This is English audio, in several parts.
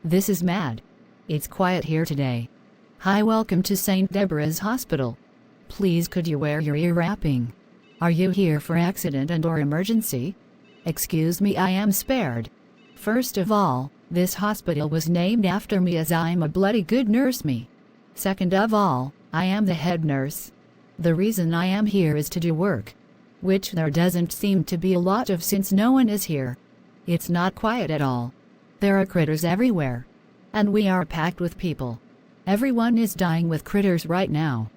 This is mad. It's quiet here today. Hi, welcome to St. Deborah's Hospital. Please could you wear your ear wrapping? Are you here for accident and or emergency? Excuse me, I am spared. First of all, this hospital was named after me as I'm a bloody good nurse me. Second of all, I am the head nurse. The reason I am here is to do work, which there doesn't seem to be a lot of since no one is here. It's not quiet at all. There are critters everywhere. And we are packed with people. Everyone is dying with critters right now.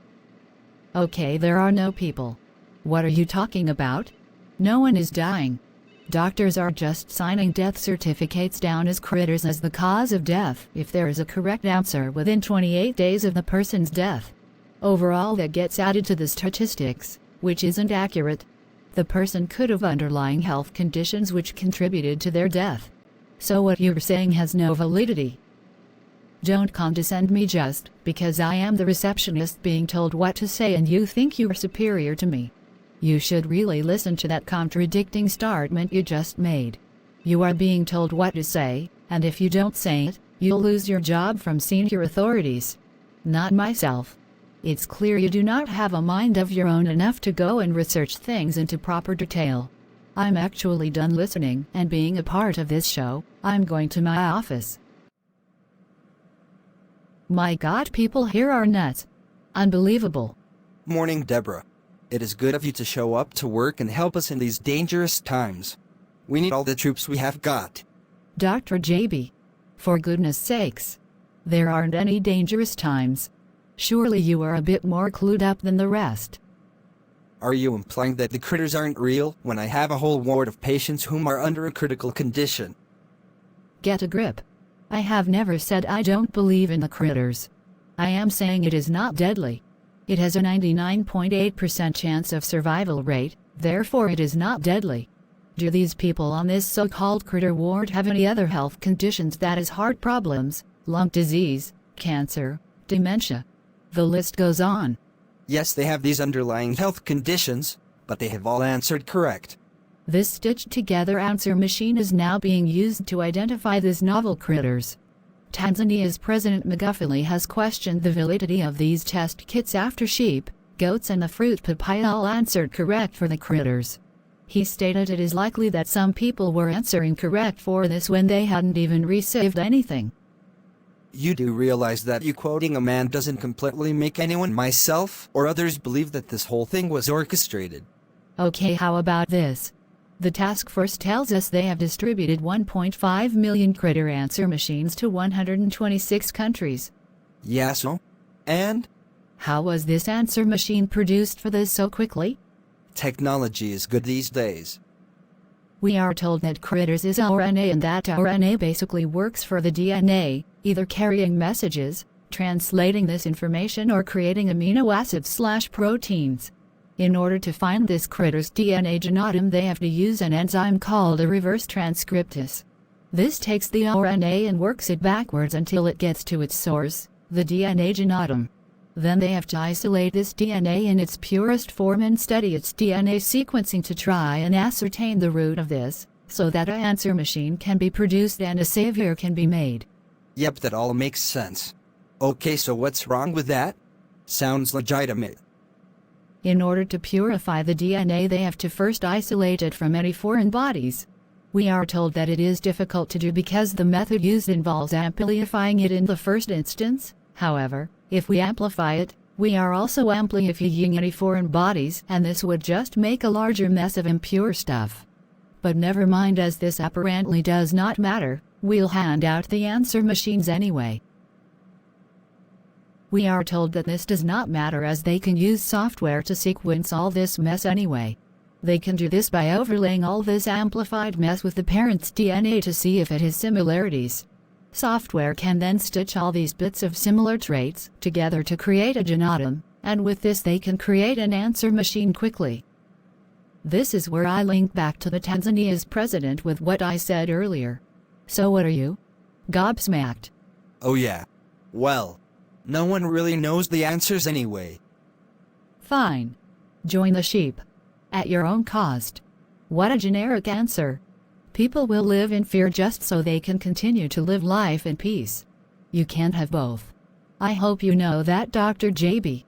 Okay, there are no people. What are you talking about? No one is dying. Doctors are just signing death certificates down as critters as the cause of death if there is a correct answer within 28 days of the person's death. Overall, that gets added to the statistics, which isn't accurate. The person could have underlying health conditions which contributed to their death. So what you're saying has no validity. Don't condescend me just because I am the receptionist being told what to say and you think you're superior to me. You should really listen to that contradicting statement you just made. You are being told what to say, and if you don't say it, you'll lose your job from senior authorities. Not myself. It's clear you do not have a mind of your own enough to go and research things into proper detail. I'm actually done listening and being a part of this show. I'm going to my office. My God, people here are nuts. Unbelievable. Morning, Deborah. It is good of you to show up to work and help us in these dangerous times. We need all the troops we have got. Dr. JB. For goodness sakes. There aren't any dangerous times. Surely you are a bit more clued up than the rest. Are you implying that the critters aren't real when I have a whole ward of patients whom are under a critical condition? Get a grip. I have never said I don't believe in the critters. I am saying it is not deadly. It has a 99.8% chance of survival rate, therefore it is not deadly. Do these people on this so-called critter ward have any other health conditions, that is heart problems, lung disease, cancer, dementia? The list goes on. Yes, they have these underlying health conditions, but they have all answered correct. This stitched-together answer machine is now being used to identify these novel critters. Tanzania's President Magufuli has questioned the validity of these test kits after sheep, goats and the fruit papaya all answered correct for the critters. He stated it is likely that some people were answering correct for this when they hadn't even received anything. You do realize that you quoting a man doesn't completely make anyone, myself or others, believe that this whole thing was orchestrated. Okay, how about this? The task force tells us they have distributed 1.5 million critter answer machines to 126 countries. Yeah, so? And? How was this answer machine produced for this so quickly? Technology is good these days. We are told that critters is RNA and that RNA basically works for the DNA, either carrying messages, translating this information or creating amino acids/proteins. In order to find this critter's DNA genotype, they have to use an enzyme called a reverse transcriptase. This takes the RNA and works it backwards until it gets to its source, the DNA genotype. Then they have to isolate this DNA in its purest form and study its DNA sequencing to try and ascertain the root of this, so that an answer machine can be produced and a savior can be made. Yep, that all makes sense. Okay, so what's wrong with that? Sounds legitimate. In order to purify the DNA, they have to first isolate it from any foreign bodies. We are told that it is difficult to do because the method used involves amplifying it in the first instance. However, if we amplify it, we are also amplifying any foreign bodies, and this would just make a larger mess of impure stuff. But never mind, as this apparently does not matter, we'll hand out the answer machines anyway. We are told that this does not matter as they can use software to sequence all this mess anyway. They can do this by overlaying all this amplified mess with the parent's DNA to see if it has similarities. Software can then stitch all these bits of similar traits together to create a genotype, and with this they can create an answer machine quickly. This is where I link back to the Tanzania's president with what I said earlier. So what are you? Gobsmacked? Oh yeah. Well, no one really knows the answers anyway. Fine. Join the sheep. At your own cost. What a generic answer. People will live in fear just so they can continue to live life in peace. You can't have both. I hope you know that, Dr. JB.